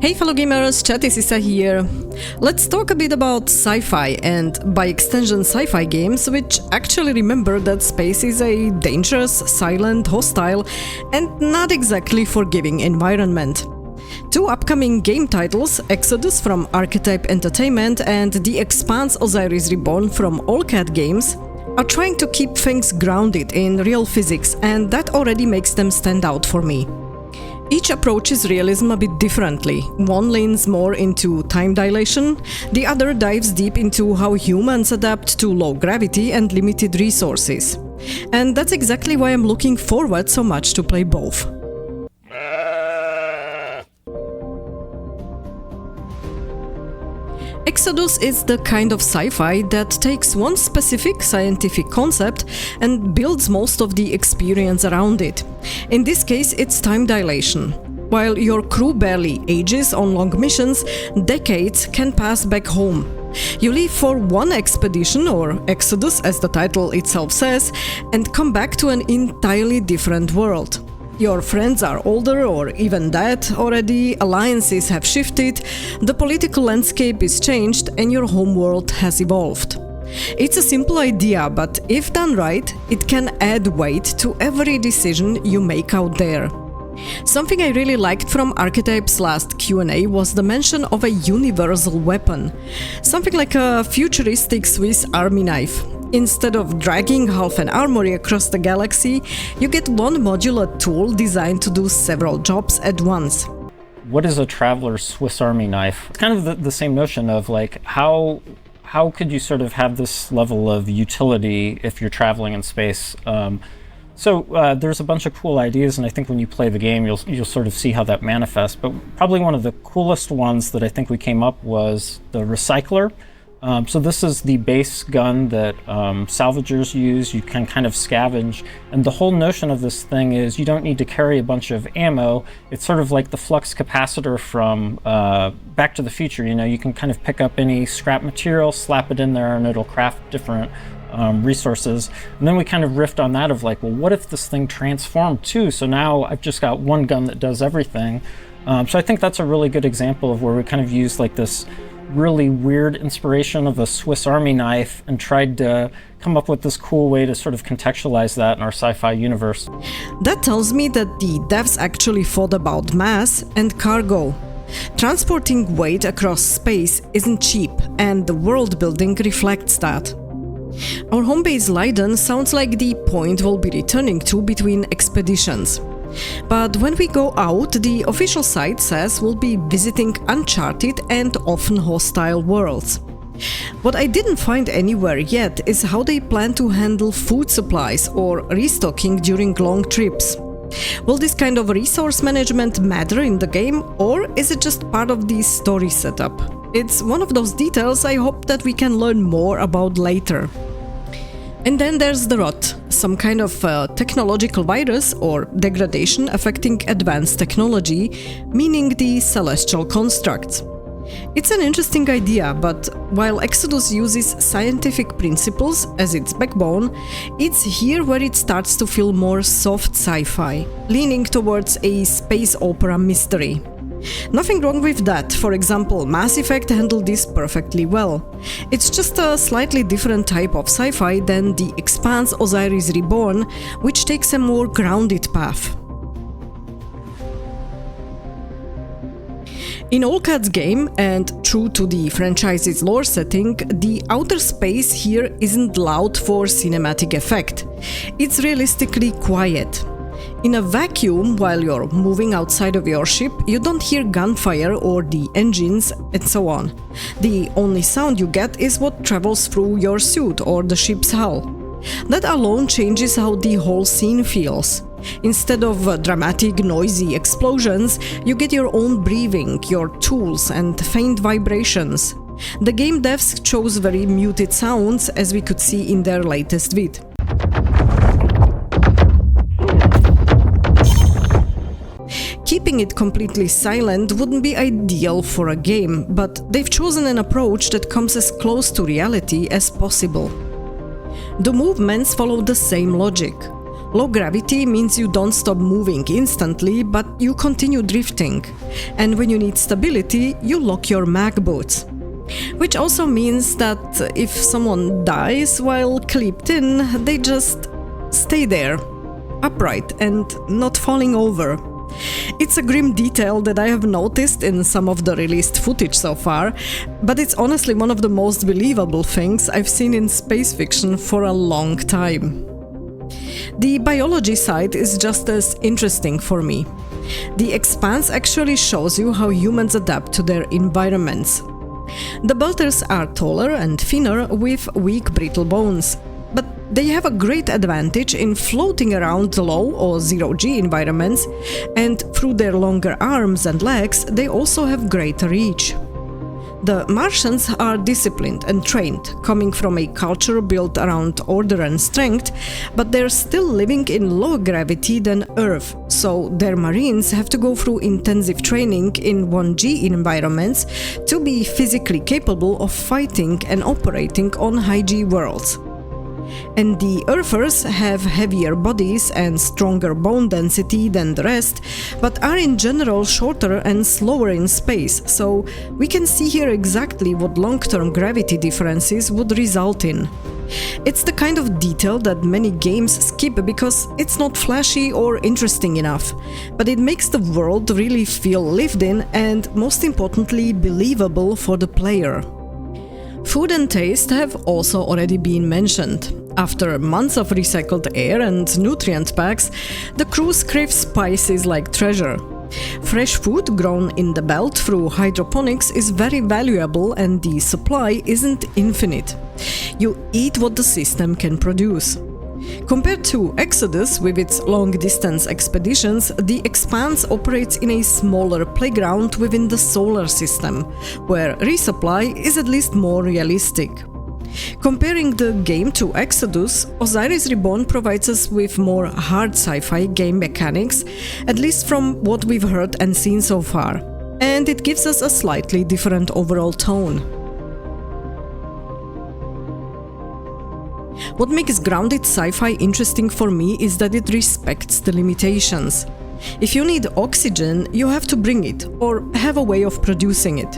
Hey fellow gamers, Chatty Sisa here. Let's talk a bit about sci-fi and, by extension, sci-fi games, which actually remember that space is a dangerous, silent, hostile, and not exactly forgiving environment. Two upcoming game titles, Exodus from Archetype Entertainment and The Expanse Osiris Reborn from Owlcat Games, are trying to keep things grounded in real physics, and that already makes them stand out for me. Each approaches realism a bit differently. One leans more into time dilation, the other dives deep into how humans adapt to low gravity and limited resources. And that's exactly why I'm looking forward so much to play both. Exodus is the kind of sci-fi that takes one specific scientific concept and builds most of the experience around it. In this case, it's time dilation. While your crew barely ages on long missions, decades can pass back home. You leave for one expedition, or Exodus as the title itself says, and come back to an entirely different world. Your friends are older or even dead already, alliances have shifted, the political landscape is changed, and your homeworld has evolved. It's a simple idea, but if done right, it can add weight to every decision you make out there. Something I really liked from Archetype's last Q&A was the mention of a universal weapon, something like a futuristic Swiss army knife. Instead of dragging half an armory across the galaxy, you get one modular tool designed to do several jobs at once. What is a traveler's Swiss Army knife? It's kind of the same notion of like how could you sort of have this level of utility if you're traveling in space? So there's a bunch of cool ideas, and I think when you play the game, you'll sort of see how that manifests. But probably one of the coolest ones that I think we came up was the recycler. So this is the base gun that salvagers use. You can kind of scavenge, and the whole notion of this thing is you don't need to carry a bunch of ammo. It's sort of like the flux capacitor from Back to the Future. You know, you can kind of pick up any scrap material, slap it in there, and it'll craft different resources. And then we kind of riffed on that of like, well, what if this thing transformed too? So now I've just got one gun that does everything. So I think that's a really good example of where we kind of use like this really weird inspiration of a Swiss Army knife and tried to come up with this cool way to sort of contextualize that in our sci-fi universe. That tells me that the devs actually thought about mass and cargo. Transporting weight across space isn't cheap, and the world building reflects that. Our home base Leiden sounds like the point we'll be returning to between expeditions. But when we go out, the official site says we'll be visiting uncharted and often hostile worlds. What I didn't find anywhere yet is how they plan to handle food supplies or restocking during long trips. Will this kind of resource management matter in the game, or is it just part of the story setup? It's one of those details I hope that we can learn more about later. And then there's the rot, some kind of technological virus or degradation affecting advanced technology, meaning the celestial constructs. It's an interesting idea, but while Exodus uses scientific principles as its backbone, it's here where it starts to feel more soft sci-fi, leaning towards a space opera mystery. Nothing wrong with that. For example, Mass Effect handled this perfectly well. It's just a slightly different type of sci-fi than The Expanse Osiris Reborn, which takes a more grounded path. In Owlcat's game, and true to the franchise's lore setting, the outer space here isn't loud for cinematic effect. It's realistically quiet. In a vacuum, while you're moving outside of your ship, you don't hear gunfire or the engines and so on. The only sound you get is what travels through your suit or the ship's hull. That alone changes how the whole scene feels. Instead of dramatic, noisy explosions, you get your own breathing, your tools, and faint vibrations. The game devs chose very muted sounds, as we could see in their latest vid. Keeping it completely silent wouldn't be ideal for a game, but they've chosen an approach that comes as close to reality as possible. The movements follow the same logic. Low gravity means you don't stop moving instantly, but you continue drifting. And when you need stability, you lock your mag boots. Which also means that if someone dies while clipped in, they just stay there, upright and not falling over. It's a grim detail that I have noticed in some of the released footage so far, but it's honestly one of the most believable things I've seen in space fiction for a long time. The biology side is just as interesting for me. The Expanse actually shows you how humans adapt to their environments. The Belters are taller and thinner with weak brittle bones, but they have a great advantage in floating around low or zero-G environments, and through their longer arms and legs they also have greater reach. The Martians are disciplined and trained, coming from a culture built around order and strength, but they're still living in lower gravity than Earth, so their Marines have to go through intensive training in 1G environments to be physically capable of fighting and operating on high-G worlds. And the Earthers have heavier bodies and stronger bone density than the rest, but are in general shorter and slower in space, so we can see here exactly what long-term gravity differences would result in. It's the kind of detail that many games skip because it's not flashy or interesting enough, but it makes the world really feel lived in and, most importantly, believable for the player. Food and taste have also already been mentioned. After months of recycled air and nutrient packs, the crews crave spices like treasure. Fresh food grown in the belt through hydroponics is very valuable and the supply isn't infinite. You eat what the system can produce. Compared to Exodus with its long-distance expeditions, the Expanse operates in a smaller playground within the solar system, where resupply is at least more realistic. Comparing the game to Exodus, Osiris Reborn provides us with more hard sci-fi game mechanics, at least from what we've heard and seen so far, and it gives us a slightly different overall tone. What makes grounded sci-fi interesting for me is that it respects the limitations. If you need oxygen, you have to bring it, or have a way of producing it.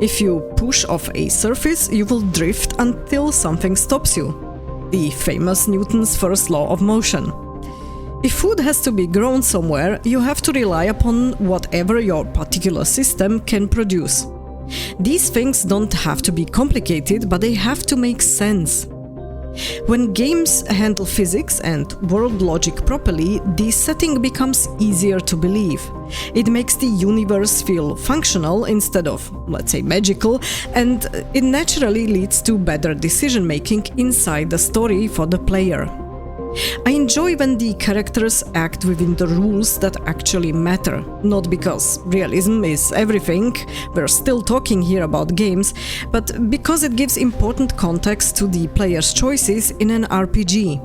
If you push off a surface, you will drift until something stops you. The famous Newton's first law of motion. If food has to be grown somewhere, you have to rely upon whatever your particular system can produce. These things don't have to be complicated, but they have to make sense. When games handle physics and world logic properly, the setting becomes easier to believe. It makes the universe feel functional instead of, let's say, magical, and it naturally leads to better decision-making inside the story for the player. I enjoy when the characters act within the rules that actually matter, not because realism is everything, we're still talking here about games, but because it gives important context to the player's choices in an RPG.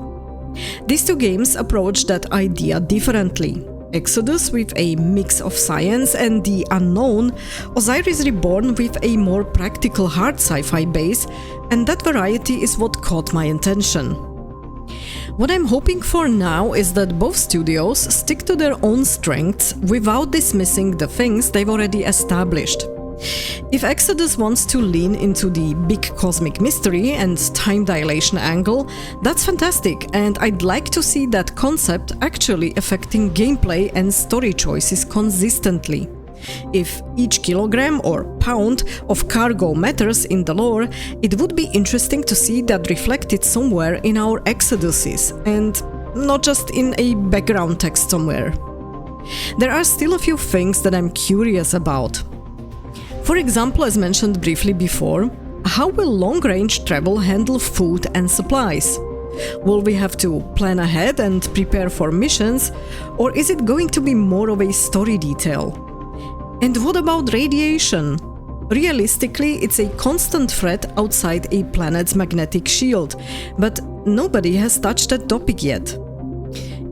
These two games approach that idea differently. Exodus with a mix of science and the unknown, Osiris Reborn with a more practical hard sci-fi base, and that variety is what caught my attention. What I'm hoping for now is that both studios stick to their own strengths without dismissing the things they've already established. If Exodus wants to lean into the big cosmic mystery and time dilation angle, that's fantastic, and I'd like to see that concept actually affecting gameplay and story choices consistently. If each kilogram or pound of cargo matters in the lore, it would be interesting to see that reflected somewhere in our Exoduses, and not just in a background text somewhere. There are still a few things that I'm curious about. For example, as mentioned briefly before, how will long-range travel handle food and supplies? Will we have to plan ahead and prepare for missions, or is it going to be more of a story detail? And what about radiation? Realistically, it's a constant threat outside a planet's magnetic shield, but nobody has touched that topic yet.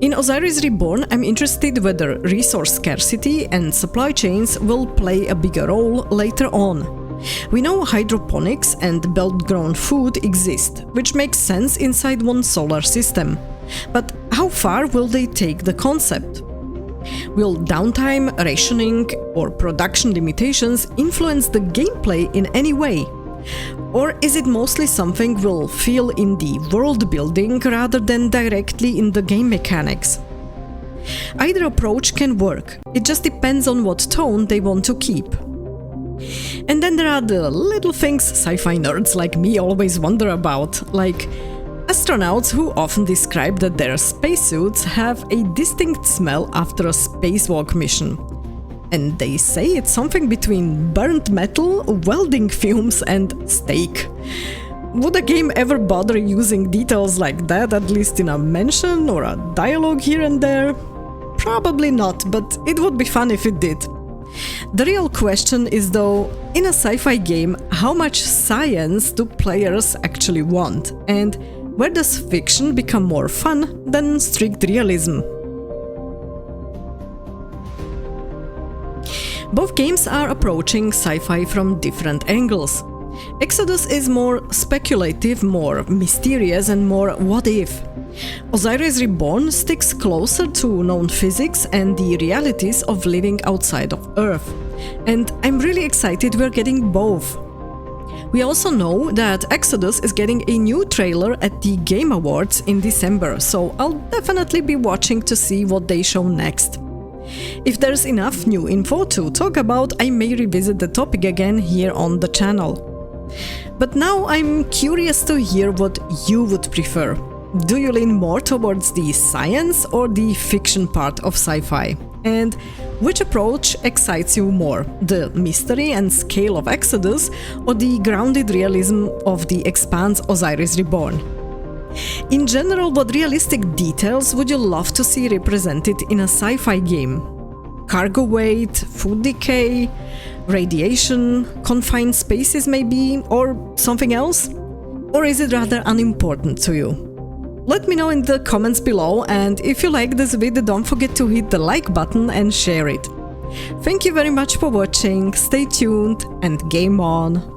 In Osiris Reborn, I'm interested whether resource scarcity and supply chains will play a bigger role later on. We know hydroponics and belt-grown food exist, which makes sense inside one solar system. But how far will they take the concept? Will downtime, rationing, or production limitations influence the gameplay in any way? Or is it mostly something we'll feel in the world building rather than directly in the game mechanics? Either approach can work, it just depends on what tone they want to keep. And then there are the little things sci-fi nerds like me always wonder about, like astronauts who often describe that their spacesuits have a distinct smell after a spacewalk mission. And they say it's something between burnt metal, welding fumes, and steak. Would a game ever bother using details like that, at least in a mention or a dialogue here and there? Probably not, but it would be fun if it did. The real question is though, in a sci-fi game, how much science do players actually want? And where does fiction become more fun than strict realism? Both games are approaching sci-fi from different angles. Exodus is more speculative, more mysterious, and more what if. Osiris Reborn sticks closer to known physics and the realities of living outside of Earth. And I'm really excited we're getting both. We also know that Exodus is getting a new trailer at the Game Awards in December, so I'll definitely be watching to see what they show next. If there's enough new info to talk about, I may revisit the topic again here on the channel. But now I'm curious to hear what you would prefer. Do you lean more towards the science or the fiction part of sci-fi? And which approach excites you more, the mystery and scale of Exodus or the grounded realism of the Expanse Osiris Reborn? In general, what realistic details would you love to see represented in a sci-fi game? Cargo weight, food decay, radiation, confined spaces maybe, or something else? Or is it rather unimportant to you? Let me know in the comments below, and if you like this video, don't forget to hit the like button and share it. Thank you very much for watching, stay tuned and game on!